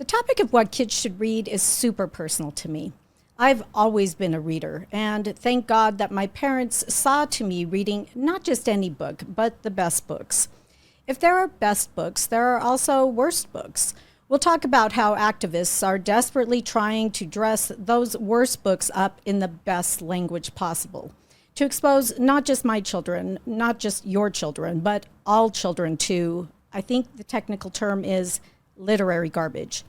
The topic of what kids should read is super personal to me. I've always been a reader, and thank God that my parents saw to me reading not just any book, but the best books. If there are best books, there are also worst books. We'll talk about how activists are desperately trying to dress those worst books up in the best language possible, to expose not just my children, not just your children, but all children to, I think the technical term is literary garbage.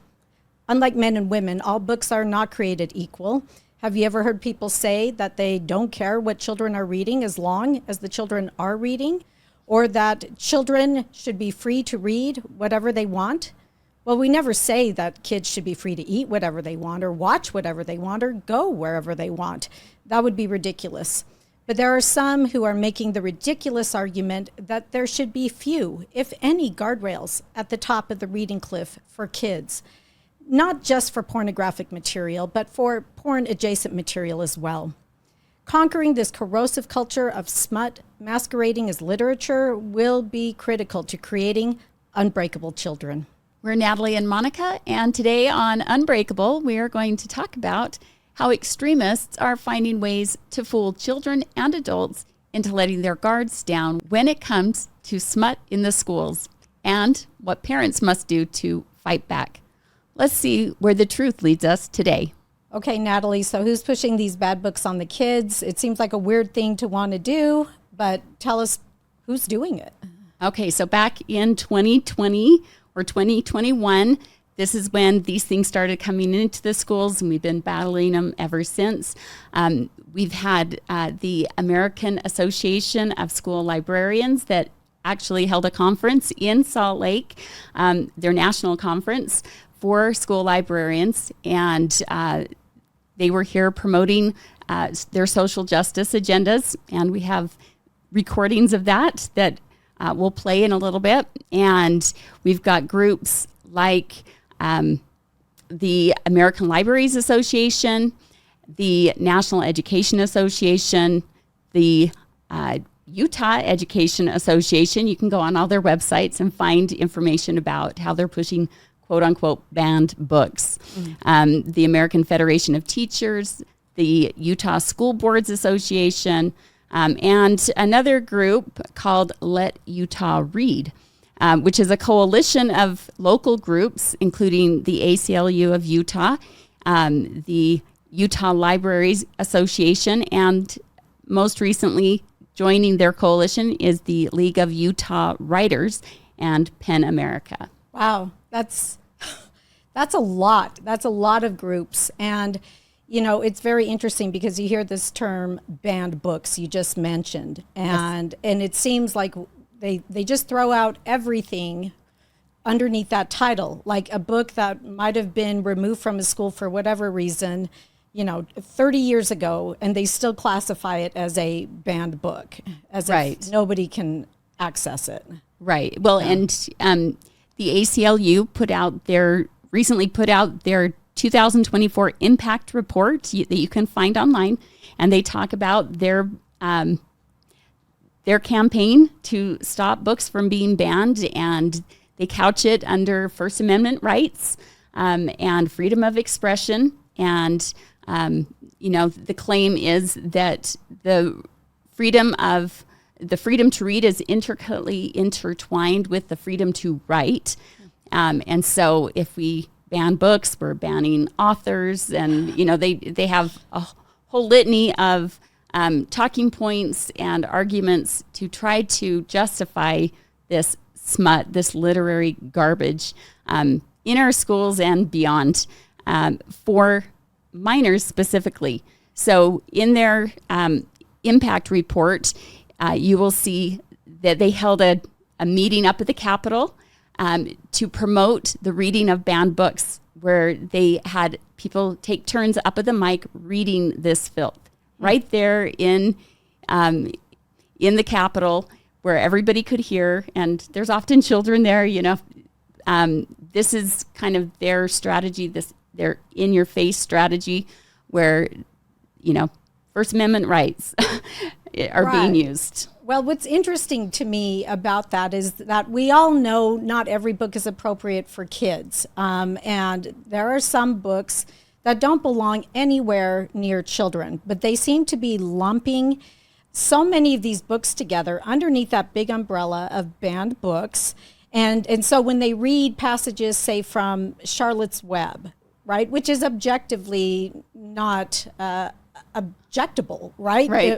Unlike men and women, all books are not created equal. Have you ever heard people say that they don't care what children are reading as long as the children are reading? Or that children should be free to read whatever they want? Well, we never say that kids should be free to eat whatever they want or watch whatever they want or go wherever they want. That would be ridiculous. But there are some who are making the ridiculous argument that there should be few, if any, guardrails at the top of the reading cliff for kids. Not just for pornographic material, but for porn-adjacent material as well. Conquering this corrosive culture of smut masquerading as literature will be critical to creating unbreakable children. We're Natalie and Monica, and today on Unbreakable, we are going to talk about how extremists are finding ways to fool children and adults into letting their guards down when it comes to smut in the schools, and what parents must do to fight back. Let's see where the truth leads us today. Okay, Natalie, so who's pushing these bad books on the kids? It seems like a weird thing to want to do, but tell us who's doing it. Okay, so back in 2020 or 2021, this is when these things started coming into the schools, and we've been battling them ever since. We've had the American Association of School Librarians that actually held a conference in Salt Lake, their national conference for school librarians, and they were here promoting their social justice agendas, and we have recordings of that we'll play in a little bit. And we've got groups like the American Libraries Association, the National Education Association, the Utah Education Association. You can go on all their websites and find information about how they're pushing quote-unquote banned books. The American Federation of Teachers, the Utah School Boards Association, and another group called Let Utah Read, which is a coalition of local groups, including the ACLU of Utah, the Utah Libraries Association, and most recently joining their coalition is the League of Utah Writers and PEN America. Wow, that's a lot. That's a lot of groups. And, you know, it's very interesting because you hear this term banned books you just mentioned. And and it seems like they just throw out everything underneath that title, like a book that might have been removed from a school for whatever reason, 30 years ago, and they still classify it as a banned book, as if nobody can access it. Right. Well, and the ACLU recently put out their 2024 impact report that you can find online, and they talk about their campaign to stop books from being banned, and they couch it under First Amendment rights and freedom of expression. And the claim is that the freedom to read is intricately intertwined with the freedom to write. And so if we ban books, we're banning authors, and, they have a whole litany of talking points and arguments to try to justify this smut, this literary garbage in our schools and beyond for minors specifically. So in their impact report, you will see that they held a meeting up at the Capitol to promote the reading of banned books, where they had people take turns up at the mic reading this filth right there in the Capitol, where everybody could hear. And there's often children there. This is kind of their strategy, their in-your-face strategy, where First Amendment rights. are being used. Well, what's interesting to me about that is that we all know not every book is appropriate for kids. And there are some books that don't belong anywhere near children, but they seem to be lumping so many of these books together underneath that big umbrella of banned books. And so when they read passages, say, from Charlotte's Web, right, which is objectively not objectable, right? Right.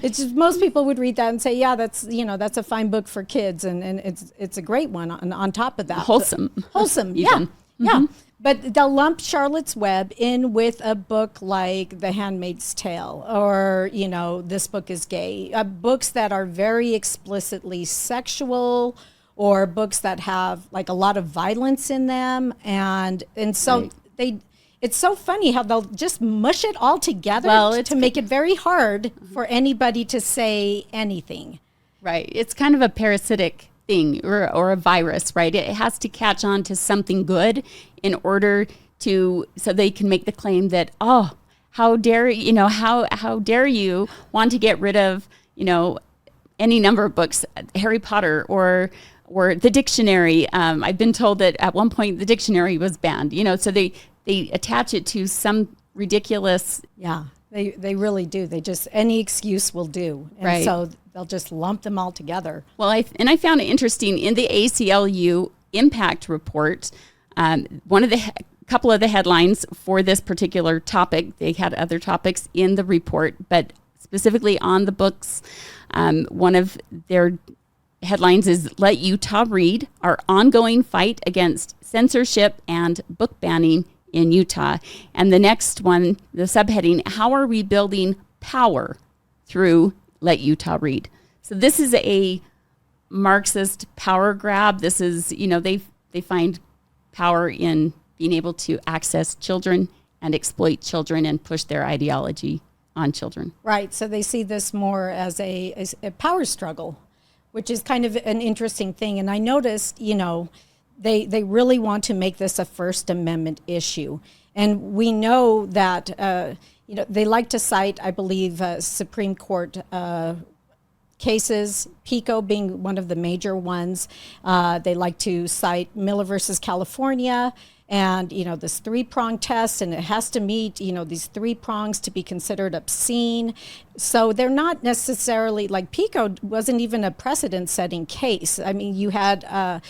It's just, most people would read that and say, yeah, that's a fine book for kids, and it's a great one on top of that. Wholesome. Wholesome, Even. yeah. Yeah. But they'll lump Charlotte's Web in with a book like The Handmaid's Tale, or, This Book is Gay, books that are very explicitly sexual, or books that have like a lot of violence in them. And so it's so funny how they'll just mush it all together to make it very hard for anybody to say anything. Right. It's kind of a parasitic thing or a virus, right? It has to catch on to something good in order so they can make the claim that, how dare you want to get rid of, any number of books, Harry Potter or the dictionary. I've been told that at one point the dictionary was banned, so they attach it to some ridiculous. Yeah, they really do. They just, any excuse will do. And right. So they'll just lump them all together. Well, I found it interesting in the ACLU impact report. One of the couple of the headlines for this particular topic, they had other topics in the report, but specifically on the books, one of their headlines is "Let Utah Read: Our Ongoing Fight Against Censorship and Book Banning in Utah." And the next one, the subheading, "How are we building power through Let Utah Read?" So this is a Marxist power grab. This is, they find power in being able to access children and exploit children and push their ideology on children. Right. So they see this more as a power struggle, which is kind of an interesting thing. And I noticed, they really want to make this a First Amendment issue. And we know that, they like to cite, I believe, Supreme Court cases, PICO being one of the major ones. They like to cite Miller versus California, and this three-prong test, and it has to meet these three prongs to be considered obscene. So they're not necessarily, like, PICO wasn't even a precedent-setting case. I mean, you had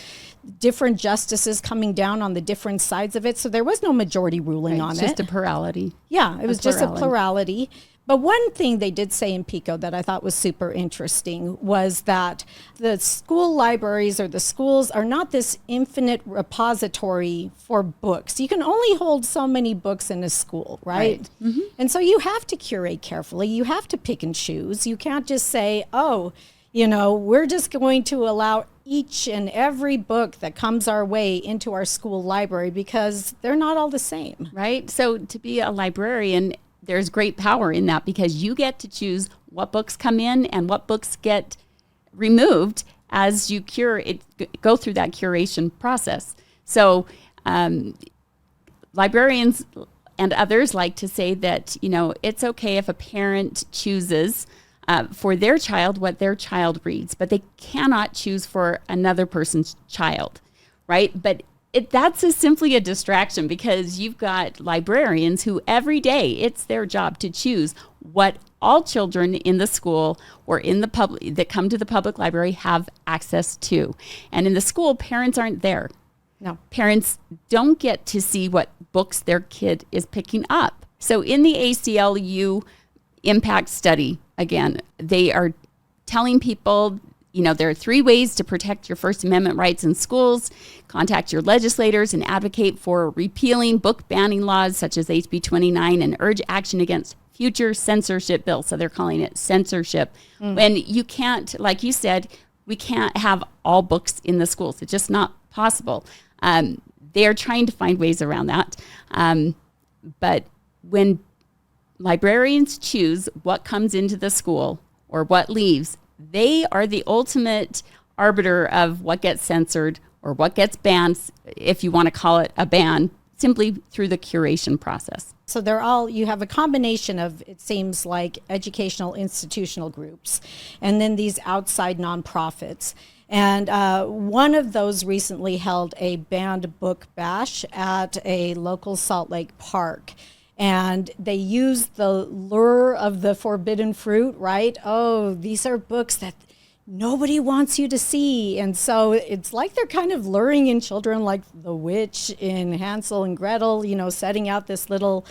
different justices coming down on the different sides of it, so there was no majority ruling on it. Just a plurality. Yeah, it was just a plurality. But one thing they did say in PICO that I thought was super interesting was that the school libraries or the schools are not this infinite repository for books. You can only hold so many books in a school, right? Mm-hmm. And so you have to curate carefully. You have to pick and choose. You can't just say, we're just going to allow each and every book that comes our way into our school library, because they're not all the same. Right? So to be a librarian, there's great power in that, because you get to choose what books come in and what books get removed as you go through that curation process. So librarians and others like to say that, it's okay if a parent chooses for their child what their child reads, but they cannot choose for another person's child, right? But that's simply a distraction, because you've got librarians who every day it's their job to choose what all children in the school or in the public that come to the public library have access to. And in the school, parents aren't there. No. Parents don't get to see what books their kid is picking up. So in the ACLU impact study, again, they are telling people, there are 3 ways to protect your First Amendment rights in schools. Contact your legislators and advocate for repealing book banning laws such as HB 29 and urge action against future censorship bills. So they're calling it censorship. When you can't, like you said, we can't have all books in the schools. It's just not possible. They are trying to find ways around that. But when librarians choose what comes into the school or what leaves, they are the ultimate arbiter of what gets censored or what gets banned, if you want to call it a ban, simply through the curation process. So you have a combination of, it seems like, educational institutional groups, and then these outside nonprofits. And one of those recently held a banned book bash at a local Salt Lake park. And they used the lure of the forbidden fruit, right? Oh, these are books that nobody wants you to see. And so it's like they're kind of luring in children, like the witch in Hansel and Gretel, setting out this little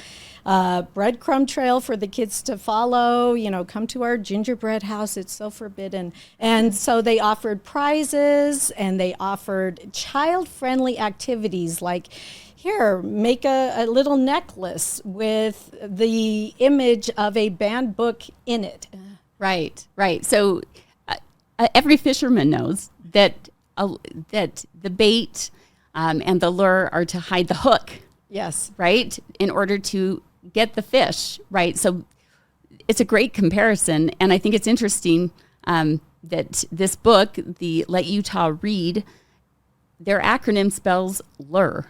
breadcrumb trail for the kids to follow, come to our gingerbread house, it's so forbidden. And so they offered prizes, and they offered child-friendly activities like, here, make a little necklace with the image of a banned book in it. Right. So every fisherman knows that the bait and the lure are to hide the hook. Yes. Right? In order to get the fish, right? So it's a great comparison. And I think it's interesting that this book, the Let Utah Read, their acronym spells lure.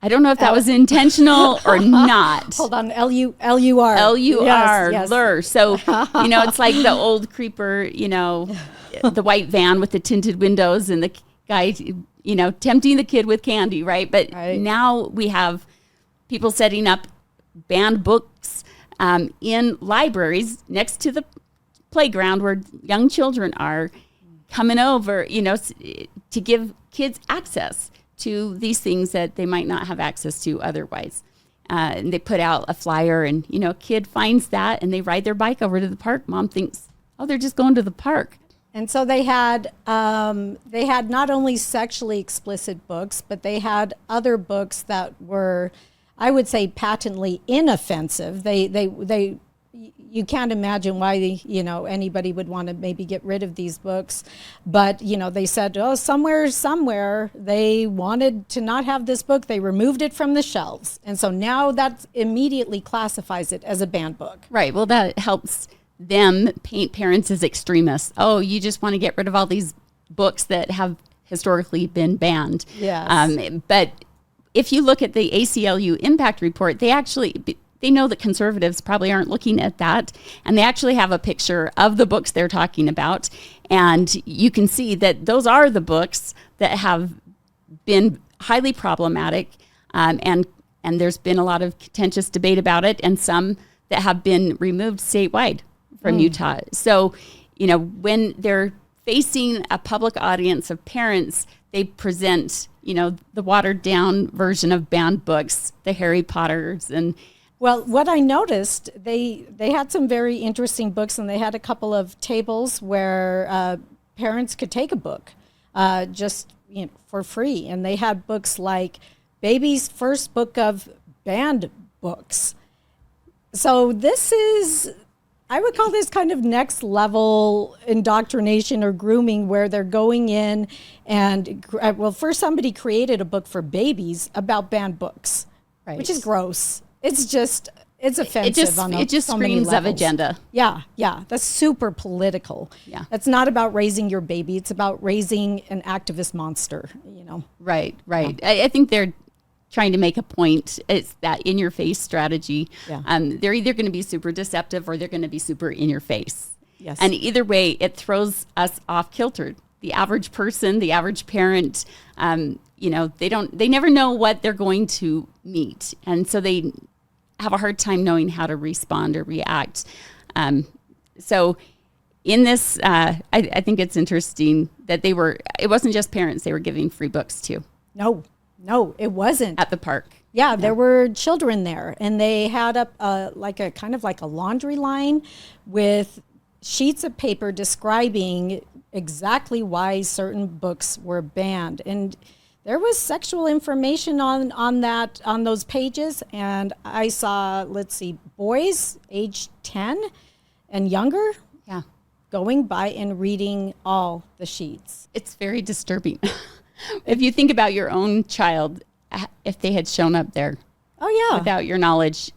I don't know if that was intentional or not. Hold on, L-U-R. L-U-R, yes. lure. So, it's like the old creeper, the white van with the tinted windows and the guy, tempting the kid with candy, right? But now we have people setting up banned books in libraries next to the playground where young children are coming over, to give kids access to these things that they might not have access to otherwise. And they put out a flyer, and, a kid finds that and they ride their bike over to the park. Mom thinks, oh, they're just going to the park. And so they had not only sexually explicit books, but they had other books that were, I would say, patently inoffensive. You can't imagine why anybody would want to maybe get rid of these books, but they said, oh, somewhere they wanted to not have this book. They removed it from the shelves, and so now that immediately classifies it as a banned book. Right. Well, that helps them paint parents as extremists. Oh, you just want to get rid of all these books that have historically been banned. Yes. But if you look at the ACLU impact report, they know that conservatives probably aren't looking at that, and they actually have a picture of the books they're talking about, and you can see that those are the books that have been highly problematic, and there's been a lot of contentious debate about it, and some that have been removed statewide from Utah. So, when they're facing a public audience of parents, they present, the watered down version of banned books, the Harry Potters and... Well, what I noticed, they had some very interesting books, and they had a couple of tables where parents could take a book just for free. And they had books like Baby's First Book of Banned Books. So I would call this kind of next level indoctrination or grooming, where they're going in and, first somebody created a book for babies about banned books, right, which is gross. It's offensive on it just so many screams of levels. agenda. Yeah. That's super political. Yeah. It's not about raising your baby. It's about raising an activist monster, Right. Yeah. I think they're trying to make a point. It's that in-your-face strategy. Yeah. They're either going to be super deceptive or they're going to be super in-your-face. Yes. And either way, it throws us off kilter. The average person, the average parent, they never know what they're going to meet. And so they have a hard time knowing how to respond or react. So in this, I think it's interesting that it wasn't just parents they were giving free books to. No, it wasn't. At the park. Yeah, there were children there, and they had up like a laundry line with sheets of paper describing exactly why certain books were banned. And there was sexual information on those pages, and I saw, boys age 10 and younger, going by and reading all the sheets. It's very disturbing. If you think about your own child, if they had shown up there, without your knowledge,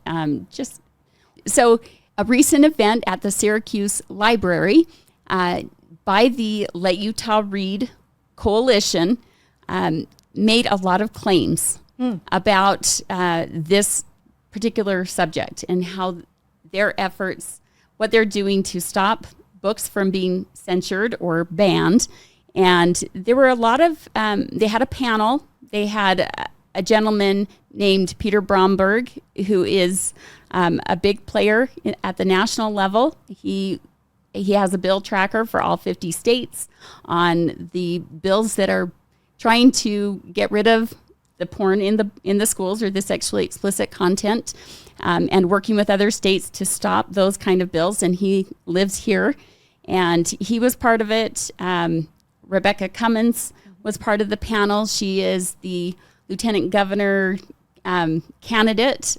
so a recent event at the Syracuse Library by the Let Utah Read Coalition made a lot of claims about this particular subject and how their efforts, what they're doing to stop books from being censored or banned. And there were a lot of, they had a panel. They had a gentleman named Peter Bromberg, who is a big player at the national level. He has a bill tracker for all 50 states on the bills that are trying to get rid of the porn in the schools or the sexually explicit content, and working with other states to stop those kind of bills. And he lives here, and he was part of it. Rebecca Cummins was part of the panel. She is the lieutenant governor candidate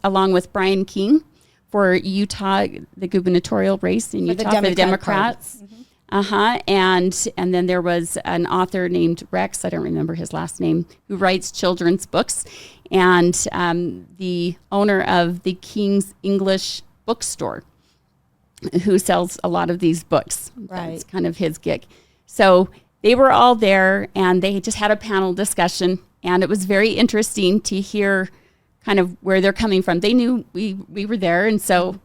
along with Brian King for Utah, the gubernatorial race in Utah for the Democrats. And then there was an author named Rex, I don't remember his last name, who writes children's books, and the owner of the King's English bookstore, who sells a lot of these books. Right. That's kind of his gig. So they were all there, and they just had a panel discussion, and it was very interesting to hear kind of where they're coming from. They knew we were there, and so,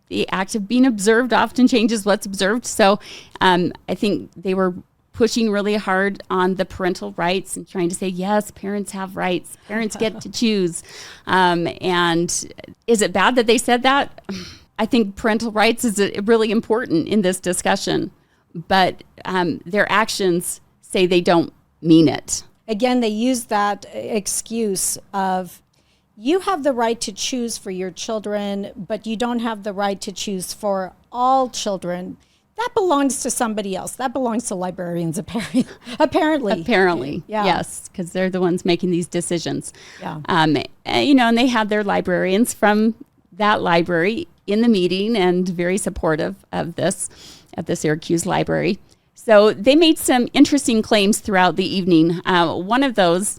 the act of being observed often changes what's observed. So I think they were pushing really hard on the parental rights and trying to say, yes, parents have rights. Parents get to choose. And is it bad that they said that? I think parental rights is really important in this discussion, but their actions say they don't mean it. Again, they use that excuse of, you have the right to choose for your children, but you don't have the right to choose for all children. That belongs to somebody else. That belongs to librarians, apparently. Apparently, yeah. Yes, because they're the ones making these decisions. Yeah. And they had their librarians from that library in the meeting and very supportive of this at the Syracuse Library. So they made some interesting claims throughout the evening. One of those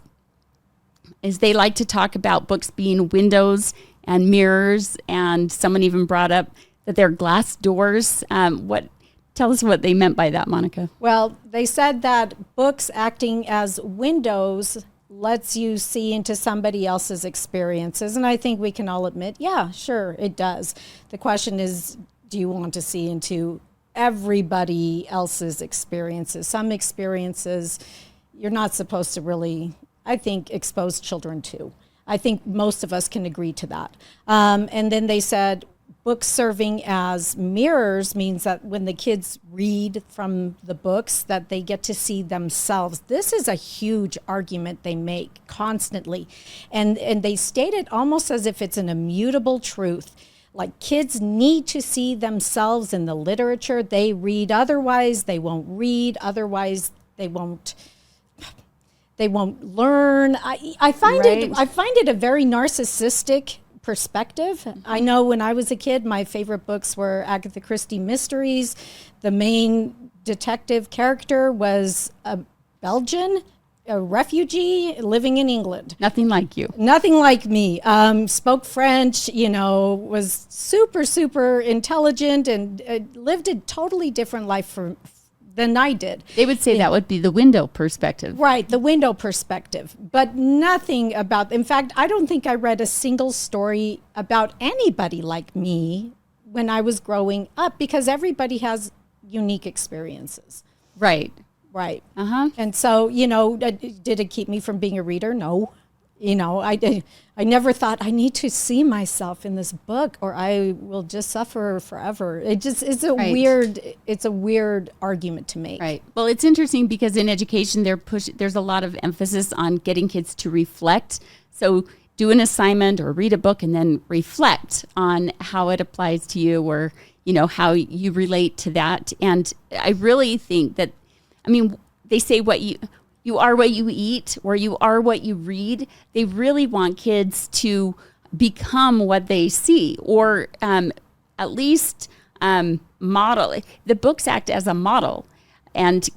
is they like to talk about books being windows and mirrors, and someone even brought up that they're glass doors. Tell us what they meant by that, Monica. Well, they said that books acting as windows lets you see into somebody else's experiences, and I think we can all admit, yeah, sure, it does. The question is, do you want to see into everybody else's experiences? Some experiences you're not supposed to really, I think, expose children to. I think most of us can agree to that. And then they said books serving as mirrors means that when the kids read from the books, that they get to see themselves. This is a huge argument they make constantly. And they state it almost as if it's an immutable truth. Like, kids need to see themselves in the literature they read. Otherwise, they won't read. Otherwise, they won't learn. I find it a very narcissistic perspective. I know when I was a kid, my favorite books were Agatha Christie mysteries. The main detective character was a Belgian, a refugee living in England. Nothing like you. Nothing like me. Spoke French, was super, super intelligent, and lived a totally different life than I did. They would say that would be the window perspective. Right, the window perspective. But nothing about, in fact, I don't think I read a single story about anybody like me when I was growing up, because everybody has unique experiences. Right. Right. Uh-huh. And so, did it keep me from being a reader? No. I never thought I need to see myself in this book or I will just suffer forever. It's a weird argument to make. Right. Well, it's interesting because in education there's a lot of emphasis on getting kids to reflect. So do an assignment or read a book and then reflect on how it applies to you, or how you relate to that. And I really think that, they say you are what you eat, or you are what you read. They really want kids to become what they see, or at least model. The books act as a model, and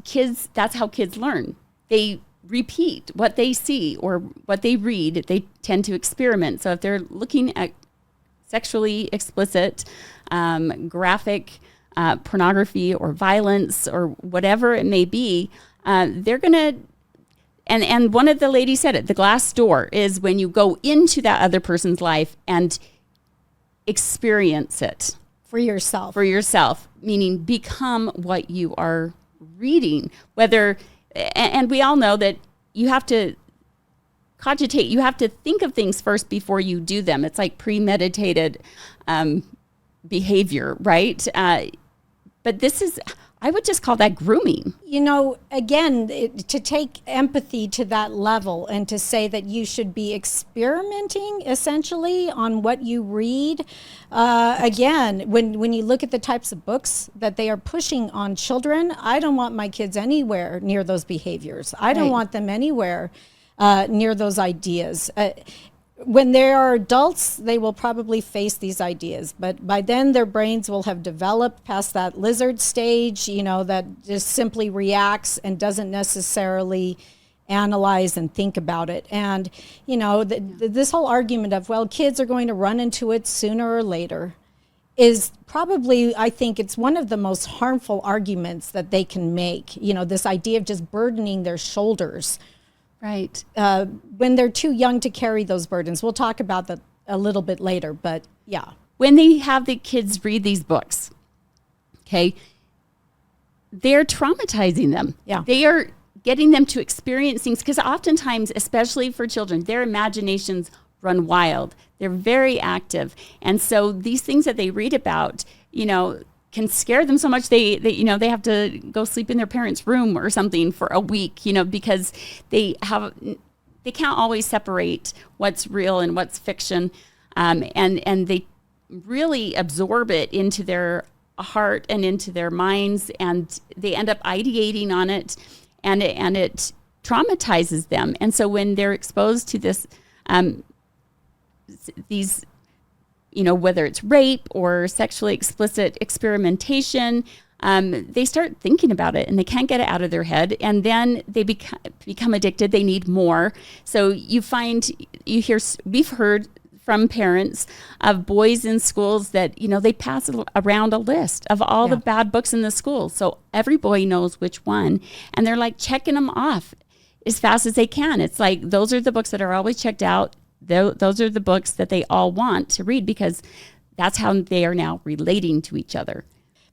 that's how kids learn. They repeat what they see or what they read. They tend to experiment. So if they're looking at sexually explicit, graphic pornography or violence or whatever it may be, they're going to And one of the ladies said it, the glass door is when you go into that other person's life and experience it. For yourself. For yourself, meaning become what you are reading. And we all know that you have to cogitate, you have to think of things first before you do them. It's like premeditated behavior, right? But this is, I would just call that grooming. You know, again, to take empathy to that level and to say that you should be experimenting essentially on what you read. Again, when you look at the types of books that they are pushing on children, I don't want my kids anywhere near those behaviors. I don't want them anywhere near those ideas. When they are adults, they will probably face these ideas, but by then their brains will have developed past that lizard stage, you know, that just simply reacts and doesn't necessarily analyze and think about it. And, you know, this whole argument of, well, kids are going to run into it sooner or later is probably, I think it's one of the most harmful arguments that they can make, you know, this idea of just burdening their shoulders. Right. When they're too young to carry those burdens. We'll talk about that a little bit later, but yeah. When they have the kids read these books, okay, they're traumatizing them. Yeah. They are getting them to experience things, because oftentimes, especially for children, their imaginations run wild. They're very active. And so these things that they read about, you know, can scare them so much they you know, they have to go sleep in their parents' room or something for a week, you know, because they can't always separate what's real and what's fiction, and they really absorb it into their heart and into their minds, and they end up ideating on it, and it traumatizes them. And so when they're exposed to this, these, you know, whether it's rape or sexually explicit experimentation, they start thinking about it and they can't get it out of their head. And then they become addicted. They need more. So we've heard from parents of boys in schools that, you know, they pass around a list of all the bad books in the school. So every boy knows which one, and they're like checking them off as fast as they can. It's like, those are the books that are always checked out. Those are the books that they all want to read, because that's how they are now relating to each other.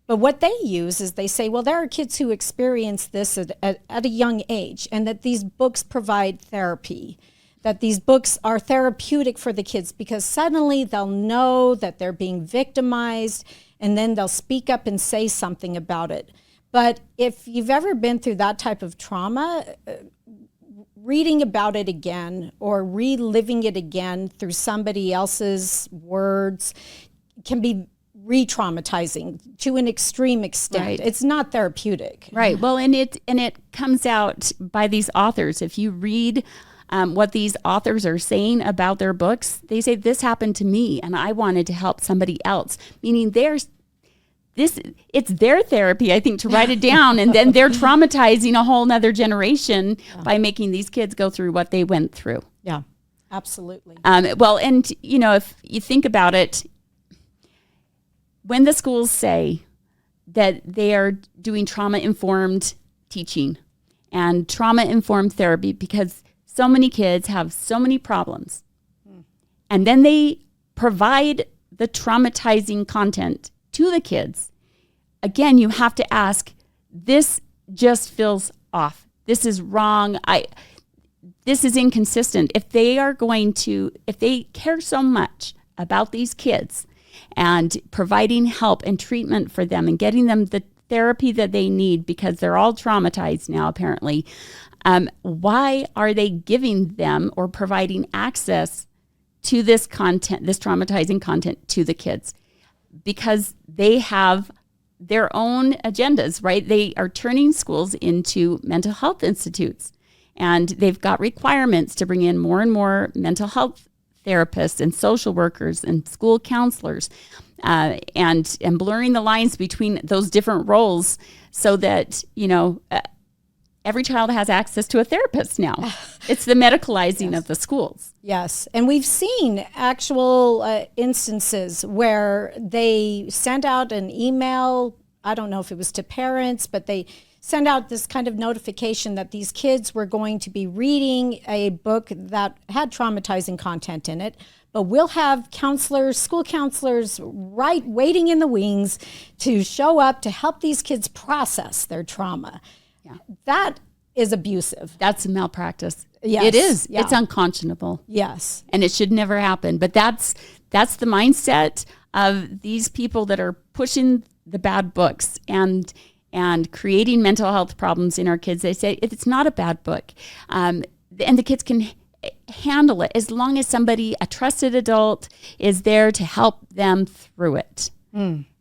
But what they use is they say, well, there are kids who experience this at a young age, and that these books provide therapy, that these books are therapeutic for the kids, because suddenly they'll know that they're being victimized, and then they'll speak up and say something about it. But if you've ever been through that type of trauma, reading about it again or reliving it again through somebody else's words can be re-traumatizing to an extreme extent. Right. It's not therapeutic. Right. Well, and it comes out by these authors. If you read what these authors are saying about their books, they say, this happened to me and I wanted to help somebody else, meaning it's their therapy, I think, to write it down, and then they're traumatizing a whole nother generation by making these kids go through what they went through. Yeah, absolutely. Well, and, you know, if you think about it, when the schools say that they are doing trauma-informed teaching and trauma-informed therapy because so many kids have so many problems, and then they provide the traumatizing content to the kids, again, you have to ask, this just feels off. This is wrong. This is inconsistent. If they care so much about these kids and providing help and treatment for them and getting them the therapy that they need, because they're all traumatized now, apparently, why are they giving them or providing access to this content, this traumatizing content, to the kids? Because they have their own agendas, right? They are turning schools into mental health institutes, and they've got requirements to bring in more and more mental health therapists and social workers and school counselors, and blurring the lines between those different roles so that, you know, every child has access to a therapist now. It's the medicalizing of the schools. Yes. And we've seen actual instances where they sent out an email, I don't know if it was to parents, but they send out this kind of notification that these kids were going to be reading a book that had traumatizing content in it, but we'll have counselors, school counselors, waiting in the wings to show up to help these kids process their trauma. Yeah. That is abusive. That's malpractice. Yes. It is. Yeah. It's unconscionable. Yes. And it should never happen. But that's the mindset of these people that are pushing the bad books and creating mental health problems in our kids. They say it's not a bad book. And the kids can handle it as long as somebody, a trusted adult, is there to help them through it.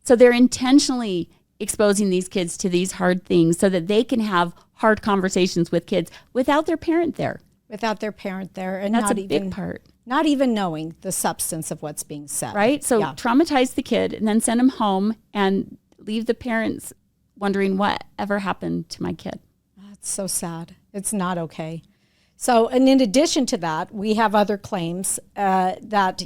So they're intentionally exposing these kids to these hard things so that they can have hard conversations with kids without their parent there. Without their parent there. And that's not a big part. Not even knowing the substance of what's being said. Right? So yeah. Traumatize the kid and then send them home and leave the parents wondering what ever happened to my kid. That's so sad. It's not okay. So, and in addition to that, we have other claims that,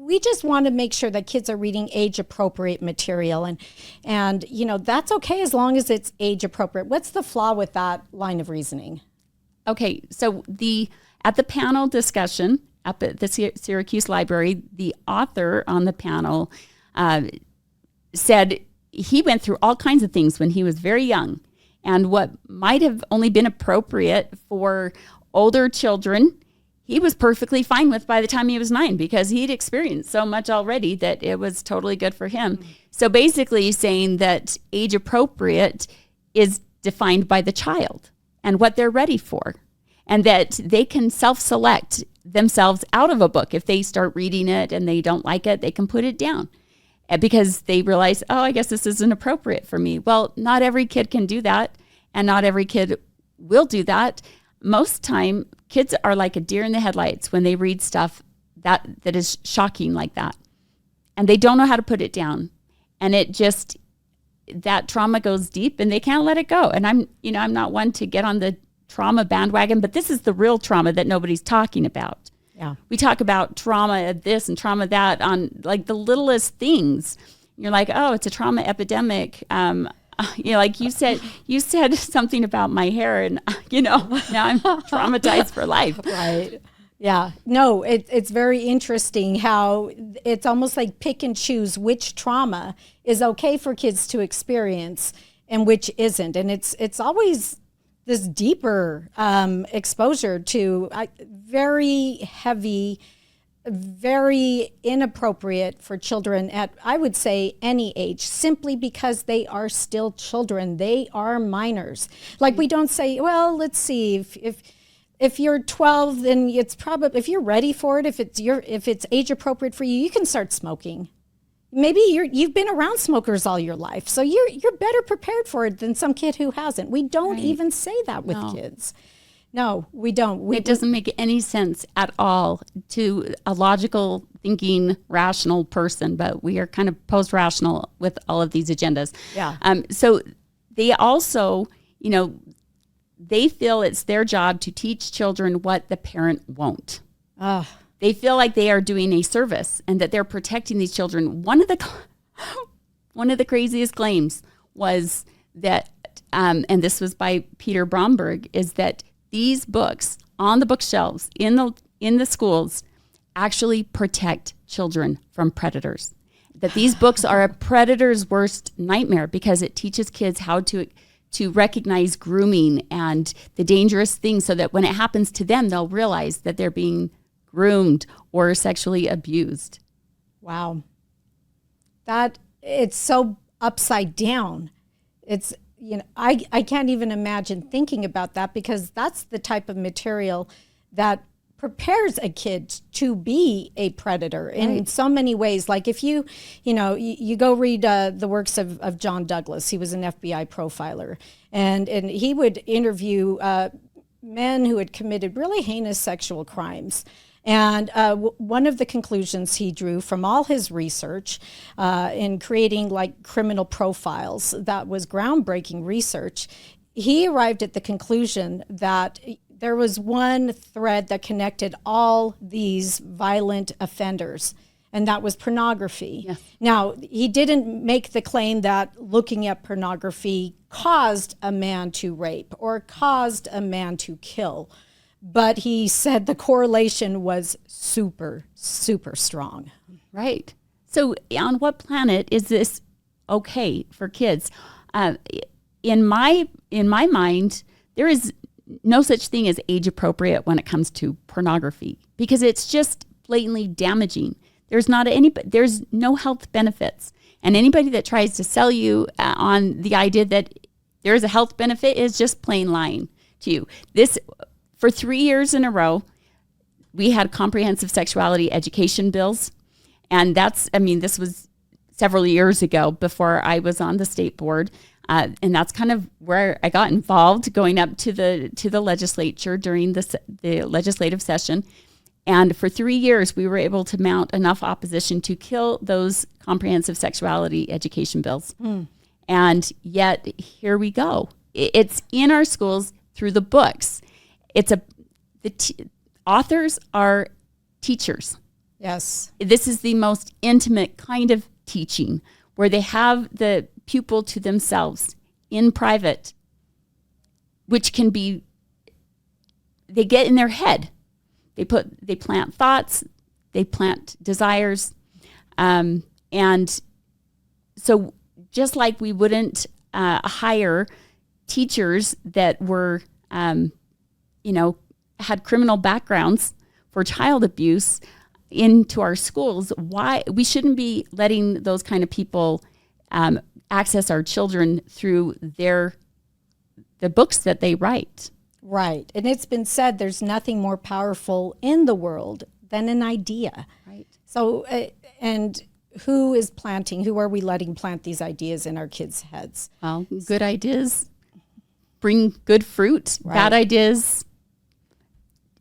we just want to make sure that kids are reading age-appropriate material. And that's okay as long as it's age-appropriate. What's the flaw with that line of reasoning? Okay, so at the panel discussion up at the Syracuse Library, the author on the panel said he went through all kinds of things when he was very young. And what might have only been appropriate for older children, he was perfectly fine with by the time he was 9 because he'd experienced so much already that it was totally good for him. Mm-hmm. So basically saying that age appropriate is defined by the child and what they're ready for, and that they can self-select themselves out of a book. If they start reading it and they don't like it, they can put it down because they realize, oh, I guess this isn't appropriate for me. Well, not every kid can do that, and not every kid will do that. Most time, kids are like a deer in the headlights when they read stuff that is shocking like that, and they don't know how to put it down, and that trauma goes deep, and they can't let it go. And I'm not one to get on the trauma bandwagon, but this is the real trauma that nobody's talking about. Yeah. We talk about trauma this and trauma that on like the littlest things. You're like, oh, it's a trauma epidemic. Like you said something about my hair, and now I'm traumatized for life. Right. Yeah. No, it's very interesting how it's almost like pick and choose which trauma is okay for kids to experience and which isn't. And it's always this deeper exposure to very heavy, very inappropriate for children at, I would say, any age, simply because they are still children. They are minors. Like, we don't say, well, let's see, if you're 12, then it's probably, if you're ready for it, if it's age appropriate for you, you can start smoking. Maybe you've been around smokers all your life, so you're better prepared for it than some kid who hasn't. We don't even say that with kids. No, we don't. It doesn't make any sense at all to a logical thinking, rational person, but we are kind of post-rational with all of these agendas. Yeah. So they also, they feel it's their job to teach children what the parent won't. They feel like they are doing a service and that they're protecting these children. One of the craziest claims was that, and this was by Peter Bromberg, is that these books on the bookshelves in the schools actually protect children from predators. That these books are a predator's worst nightmare because it teaches kids how to recognize grooming and the dangerous things, so that when it happens to them, they'll realize that they're being groomed or sexually abused. Wow. That, it's so upside down. It's, I can't even imagine thinking about that, because that's the type of material that prepares a kid to be a predator in so many ways. Like if you go read the works of John Douglas. He was an FBI profiler, and he would interview men who had committed really heinous sexual crimes. And one of the conclusions he drew from all his research in creating like criminal profiles, that was groundbreaking research, he arrived at the conclusion that there was one thread that connected all these violent offenders, and that was pornography. Yes. Now, he didn't make the claim that looking at pornography caused a man to rape or caused a man to kill, but he said the correlation was super, super strong. Right. So on what planet is this okay for kids? In my mind, there is no such thing as age appropriate when it comes to pornography, because it's just blatantly damaging. There's no health benefits. And anybody that tries to sell you on the idea that there is a health benefit is just plain lying to you. For 3 years in a row, we had comprehensive sexuality education bills. And this was several years ago before I was on the state board. And that's kind of where I got involved, going up to the legislature during the legislative session. And for 3 years, we were able to mount enough opposition to kill those comprehensive sexuality education bills. And yet, here we go. It's in our schools through the books. Authors are teachers. Yes. This is the most intimate kind of teaching, where they have the pupil to themselves in private, which can be, they get in their head. They plant thoughts, they plant desires. And so just like we wouldn't hire teachers that were, had criminal backgrounds for child abuse into our schools, why we shouldn't be letting those kind of people access our children through the books that they write. Right. And it's been said there's nothing more powerful in the world than an idea. Right. So, and who are we letting plant these ideas in our kids' heads? Well, good ideas bring good fruit. Right. Bad ideas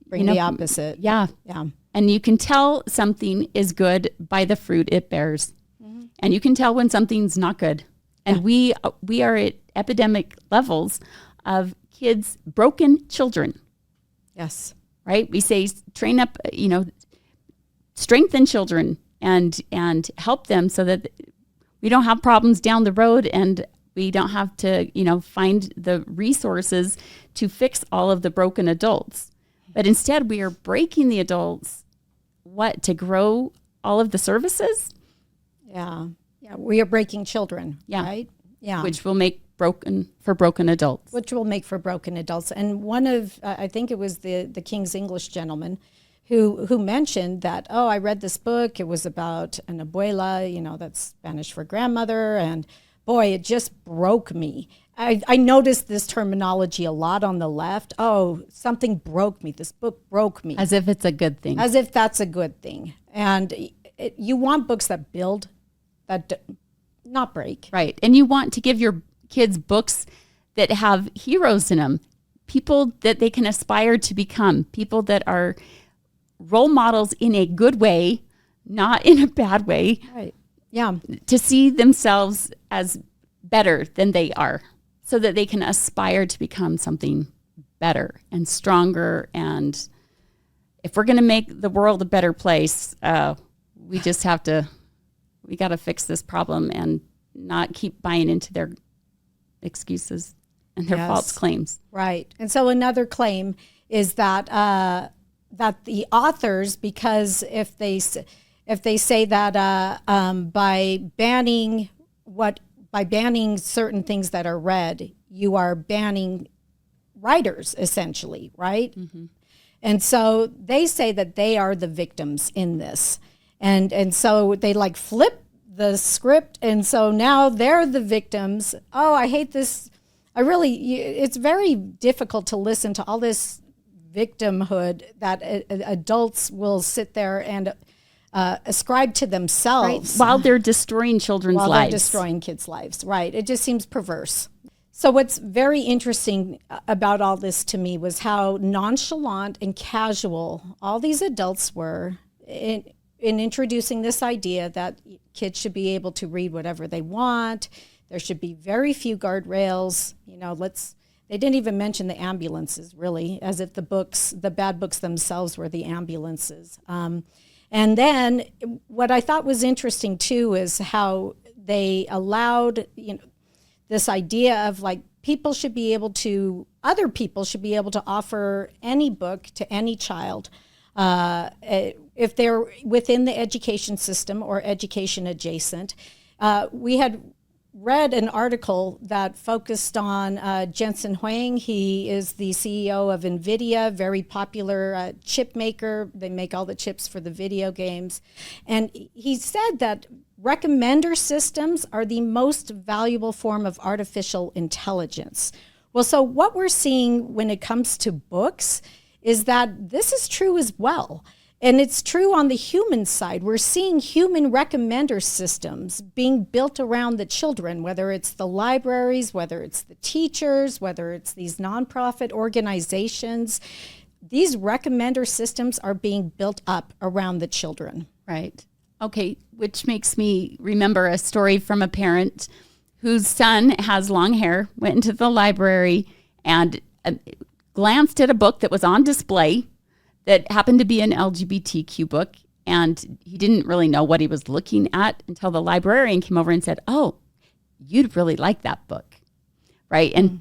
bring the opposite. Yeah. Yeah. And you can tell something is good by the fruit it bears. Mm-hmm. And you can tell when something's not good. And we are at epidemic levels of kids, broken children. Yes. Right? We say train up, strengthen children and help them so that we don't have problems down the road, and we don't have to, find the resources to fix all of the broken adults. But instead, we are breaking the adults, to grow all of the services? Yeah. Yeah. We are breaking children. Yeah. Right? Yeah. Which will make broken adults. Which will make for broken adults. And one of, I think it was the King's English gentleman who mentioned that, I read this book. It was about an abuela, that's Spanish for grandmother. And boy, it just broke me. I noticed this terminology a lot on the left. Something broke me. This book broke me. As if it's a good thing. As if that's a good thing. And you want books that build, that not break. Right. And you want to give your kids books that have heroes in them, people that they can aspire to become, people that are role models in a good way, not in a bad way. Right. Yeah. To see themselves as better than they are, so that they can aspire to become something better and stronger. And if we're going to make the world a better place, we got to fix this problem and not keep buying into their excuses and their false claims. Right. And so another claim is that that the authors, because if they say that by banning certain things that are read, you are banning writers, essentially, right? Mm-hmm. And so they say that they are the victims in this. And so they flip the script, and so now they're the victims. I hate this. It's very difficult to listen to all this victimhood that adults will sit there and ascribe to themselves. Right. While they're destroying children's lives. While they're destroying kids' lives, right. It just seems perverse. So what's very interesting about all this to me was how nonchalant and casual all these adults were in introducing this idea that kids should be able to read whatever they want. There should be very few guardrails. They didn't even mention the ambulances, really, as if the bad books themselves were the ambulances. And And then what I thought was interesting too is how they allowed, this idea of like other people should be able to offer any book to any child if they're within the education system or education adjacent. We had read an article that focused on Jensen Huang. He is the CEO of NVIDIA, very popular chip maker. They make all the chips for the video games. And he said that recommender systems are the most valuable form of artificial intelligence. Well, so what we're seeing when it comes to books is that this is true as well. And it's true on the human side. We're seeing human recommender systems being built around the children, whether it's the libraries, whether it's the teachers, whether it's these nonprofit organizations. These recommender systems are being built up around the children. Right. Okay, which makes me remember a story from a parent whose son has long hair, went into the library and glanced at a book that was on display that happened to be an LGBTQ book, and he didn't really know what he was looking at until the librarian came over and said, "Oh, you'd really like that book," right? And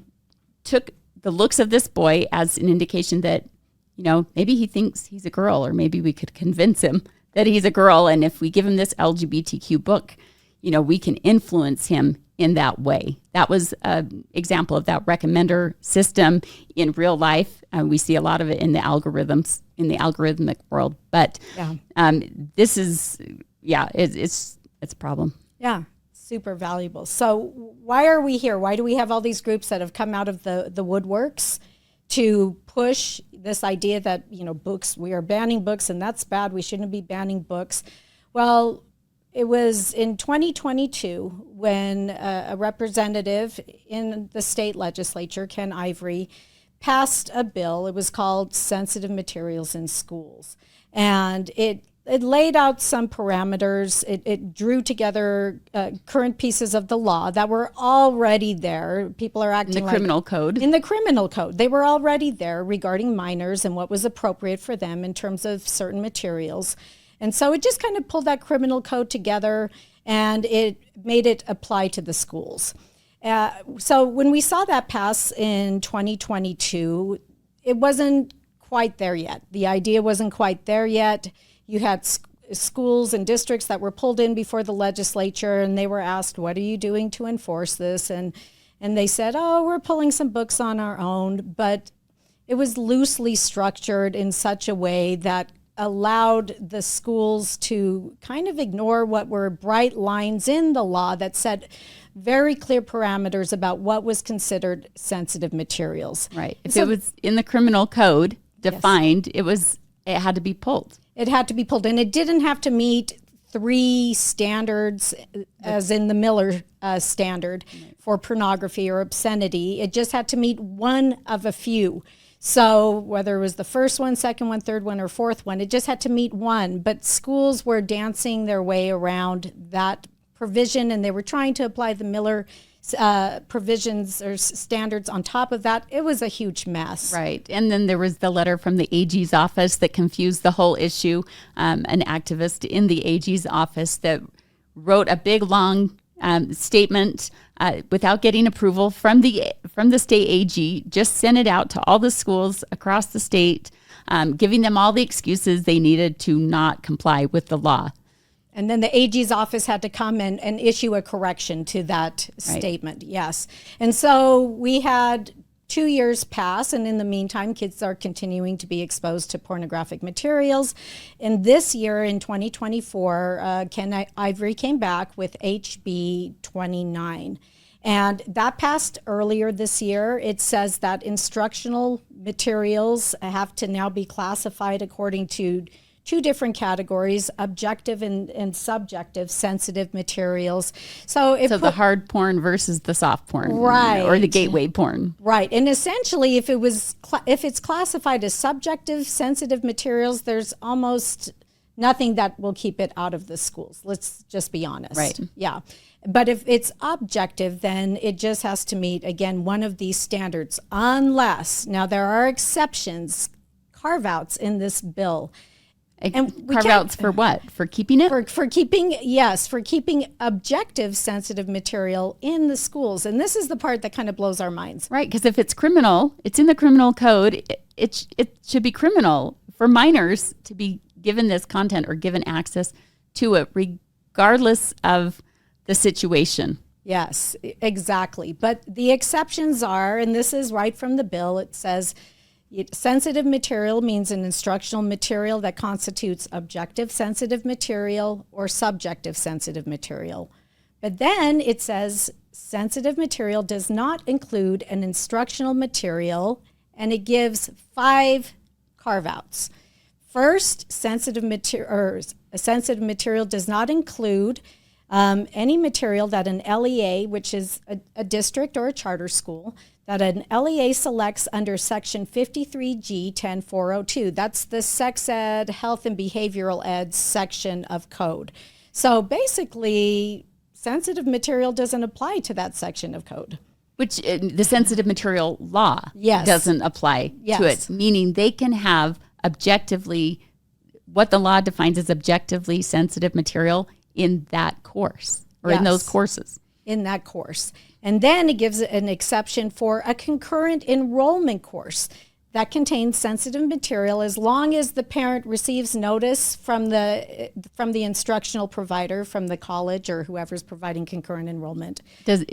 took the looks of this boy as an indication that, maybe he thinks he's a girl, or maybe we could convince him that he's a girl, and if we give him this LGBTQ book, we can influence him in that way. That was an example of that recommender system in real life. We see a lot of it in the algorithms, in the algorithmic world. But this is, it's a problem. Yeah, super valuable. So why are we here? Why do we have all these groups that have come out of the woodworks to push this idea that, books, we are banning books and that's bad. We shouldn't be banning books. Well, it was in 2022 when a representative in the state legislature, Ken Ivory, passed a bill. It was called Sensitive Materials in Schools. And it laid out some parameters. It drew together current pieces of the law that were already there. People are acting in the criminal code. In the criminal code. They were already there regarding minors and what was appropriate for them in terms of certain materials. And so it just kind of pulled that criminal code together and it made it apply to the schools. So when we saw that pass in 2022, it wasn't quite there yet. The idea wasn't quite there yet. You had schools and districts that were pulled in before the legislature and they were asked, what are you doing to enforce this? And they said, oh, we're pulling some books on our own. But it was loosely structured in such a way that allowed the schools to kind of ignore what were bright lines in the law that set very clear parameters about what was considered sensitive materials. Right. If it was in the criminal code defined, yes, it had to be pulled. It had to be pulled, and it didn't have to meet 3 standards, as in the Miller standard for pornography or obscenity. It just had to meet one of a few. So whether it was the first one, second one, third one, or fourth one, it just had to meet one. But schools were dancing their way around that provision, and they were trying to apply the Miller provisions or standards on top of that. It was a huge mess. Right. And then there was the letter from the AG's office that confused the whole issue. An activist in the AG's office that wrote a big, long statement without getting approval from the state AG, just sent it out to all the schools across the state, giving them all the excuses they needed to not comply with the law. And then the AG's office had to come and issue a correction to that statement. Yes. And so we had 2 years pass, and in the meantime, kids are continuing to be exposed to pornographic materials. And this year, in 2024, Ken Ivory came back with HB 29. And that passed earlier this year. It says that instructional materials have to now be classified according to 2 different categories, objective and subjective sensitive materials. So the hard porn versus the soft porn, right, or the gateway porn. Right. And essentially, if it's classified as subjective sensitive materials, there's almost nothing that will keep it out of the schools. Let's just be honest. Right. Yeah. But if it's objective, then it just has to meet, again, one of these standards, unless, now there are exceptions, carve-outs in this bill. And carve outs for what? For keeping it? For keeping objective sensitive material in the schools. And this is the part that kind of blows our minds. Right, because if it's criminal, it's in the criminal code. It should be criminal for minors to be given this content or given access to it, regardless of the situation. Yes, exactly. But the exceptions are, and this is right from the bill, it says sensitive material means an instructional material that constitutes objective sensitive material or subjective sensitive material. But then it says sensitive material does not include an instructional material, and it gives 5 carve-outs. First, sensitive material does not include any material that an LEA, which is a district or a charter school, that an LEA selects under Section 53G 10402. That's the sex ed, health and behavioral ed section of code. So basically, sensitive material doesn't apply to that section of code. Which the sensitive material law Yes. doesn't apply Yes. to it, meaning they can have objectively, what the law defines as objectively sensitive material in that course or in those courses. In that course. And then it gives an exception for a concurrent enrollment course that contains sensitive material as long as the parent receives notice from the instructional provider, from the college or whoever's providing concurrent enrollment. Does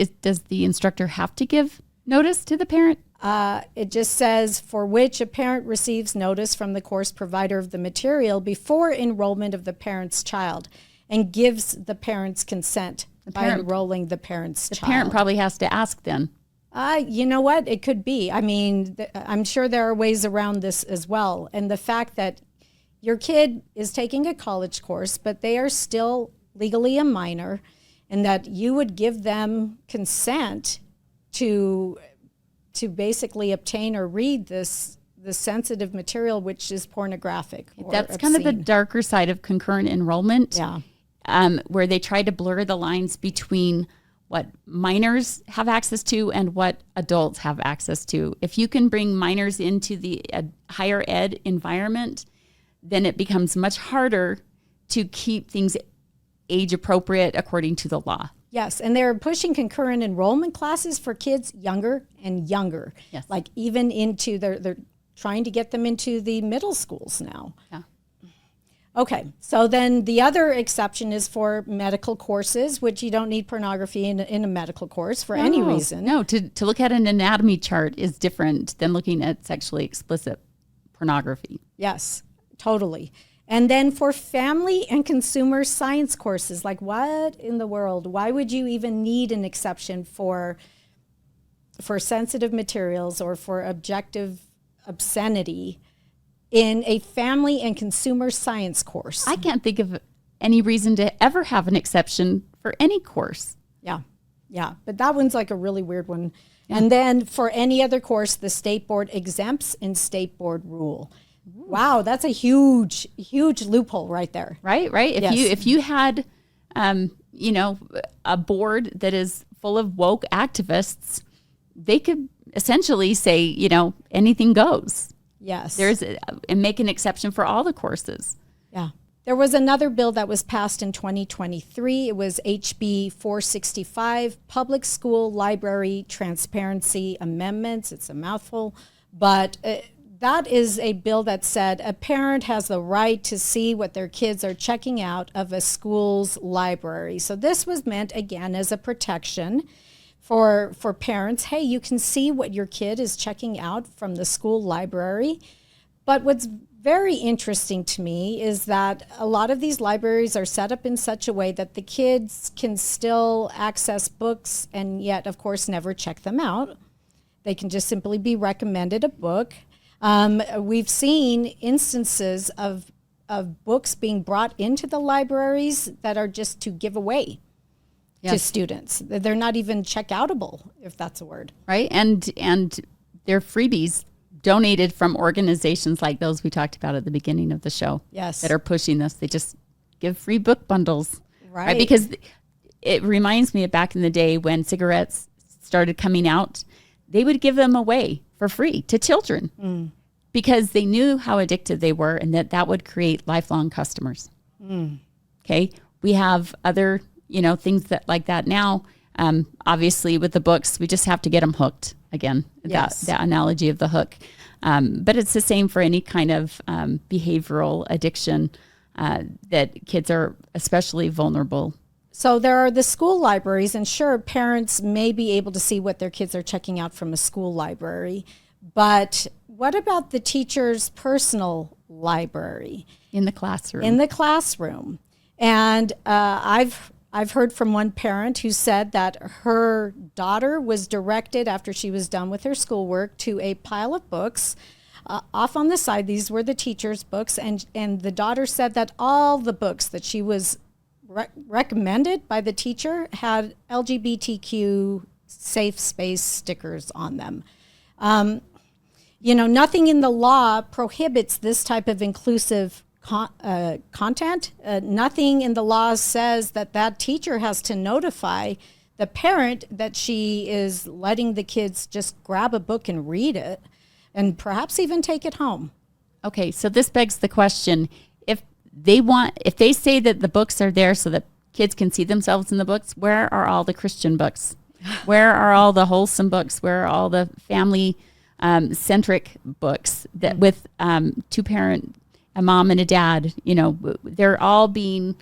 the instructor have to give notice to the parent? It just says for which a parent receives notice from the course provider of the material before enrollment of the parent's child and gives the parent's consent by enrolling the parent's child. The parent probably has to ask then. You know what? It could be. I mean, I'm sure there are ways around this as well. And the fact that your kid is taking a college course, but they are still legally a minor, and that you would give them consent to basically obtain or read the sensitive material, which is pornographic. That's kind of the darker side of concurrent enrollment. Yeah. Where they try to blur the lines between what minors have access to and what adults have access to. If you can bring minors into the higher ed environment, then it becomes much harder to keep things age appropriate according to the law. Yes, and they're pushing concurrent enrollment classes for kids younger and younger. Yes. Like even into they're trying to get them into the middle schools now. Yeah. Okay, so then the other exception is for medical courses, which you don't need pornography in a medical course for any reason. No, to look at an anatomy chart is different than looking at sexually explicit pornography. Yes, totally. And then for family and consumer science courses, like what in the world? Why would you even need an exception for sensitive materials or for objective obscenity in a family and consumer science course? I can't think of any reason to ever have an exception for any course. Yeah. But that one's like a really weird one. Yeah. And then for any other course, the state board exempts in state board rule. Ooh. Wow, that's a huge loophole right there. Right. If you had, a board that is full of woke activists, they could essentially say, anything goes. Yes. And make an exception for all the courses. Yeah. There was another bill that was passed in 2023. It was HB 465, Public School Library Transparency Amendments. It's a mouthful, but that is a bill that said a parent has the right to see what their kids are checking out of a school's library. So this was meant, again, as a protection for parents. Hey, you can see what your kid is checking out from the school library. But what's very interesting to me is that a lot of these libraries are set up in such a way that the kids can still access books and yet, of course, never check them out. They can just simply be recommended a book. We've seen instances of books being brought into the libraries that are just to give away. Yes. To students. They're not even checkoutable, if that's a word. Right. And they're freebies donated from organizations like those we talked about at the beginning of the show. Yes. That are pushing this. They just give free book bundles. Right. Because it reminds me of back in the day when cigarettes started coming out. They would give them away for free to children. because they knew how addicted they were and that would create lifelong customers. Okay. We have other, things that like that now. Obviously with the books, we just have to get them hooked again, Yes. that analogy of the hook. But it's the same for any kind of behavioral addiction that kids are especially vulnerable. So there are the school libraries, and sure, parents may be able to see what their kids are checking out from a school library. But what about the teacher's personal library? In the classroom. In the classroom. And I've heard from one parent who said that her daughter was directed after she was done with her schoolwork to a pile of books. Off on the side, these were the teacher's books, and the daughter said that all the books that she was recommended by the teacher had LGBTQ safe space stickers on them. Nothing in the law prohibits this type of inclusive content. Nothing in the law says that teacher has to notify the parent that she is letting the kids just grab a book and read it, and perhaps even take it home. Okay, so this begs the question, if they say that the books are there so that kids can see themselves in the books, where are all the Christian books? Where are all the wholesome books? Where are all the family centric books that with two-parent, a mom and a dad, they're all being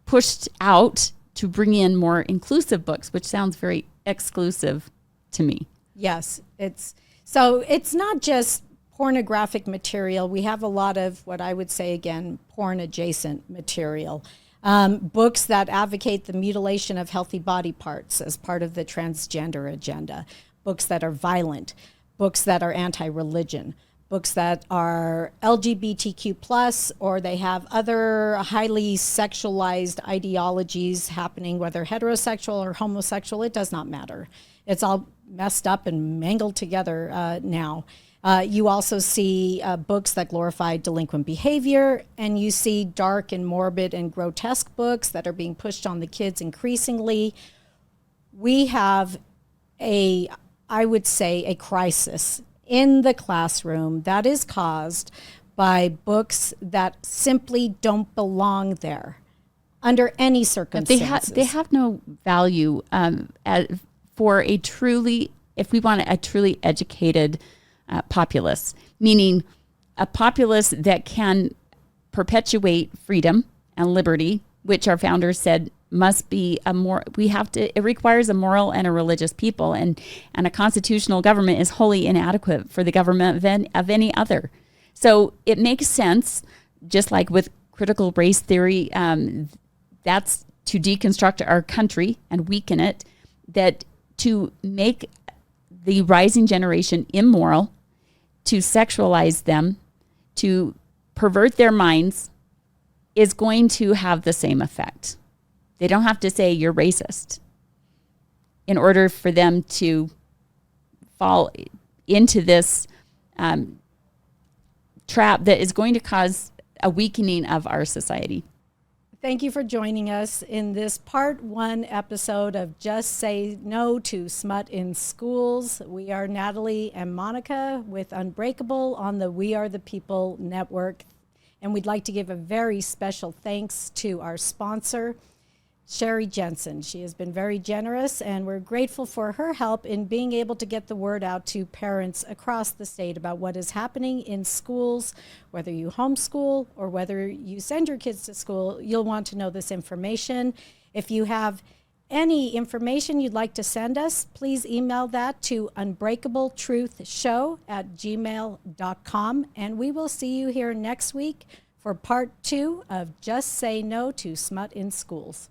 pushed out to bring in more inclusive books, which sounds very exclusive to me. Yes, it's not just pornographic material. We have a lot of what I would say, again, porn adjacent material. Books that advocate the mutilation of healthy body parts as part of the transgender agenda. Books that are violent. Books that are anti-religion. Books that are LGBTQ+, or they have other highly sexualized ideologies happening, whether heterosexual or homosexual, it does not matter. It's all messed up and mangled together now. You also see books that glorify delinquent behavior, and you see dark and morbid and grotesque books that are being pushed on the kids increasingly. We have I would say, a crisis in the classroom that is caused by books that simply don't belong there under any circumstances. They have no value for if we want a truly educated populace, meaning a populace that can perpetuate freedom and liberty, which our founders said must be it requires a moral and a religious people, and a constitutional government is wholly inadequate for the government of any other. So it makes sense, just like with critical race theory, that's to deconstruct our country and weaken it, that to make the rising generation immoral, to sexualize them, to pervert their minds, is going to have the same effect. They don't have to say you're racist in order for them to fall into this trap that is going to cause a weakening of our society. Thank you for joining us in this part 1 episode of Just Say No to Smut in Schools. We are Natalie and Monica with Unbreakable on the We Are the People network. And we'd like to give a very special thanks to our sponsor, Sherry Jensen. She has been very generous, and we're grateful for her help in being able to get the word out to parents across the state about what is happening in schools. Whether you homeschool or whether you send your kids to school, you'll want to know this information. If you have any information you'd like to send us, please email that to unbreakabletruthshow@gmail.com, and we will see you here next week for part 2 of Just Say No to Smut in Schools.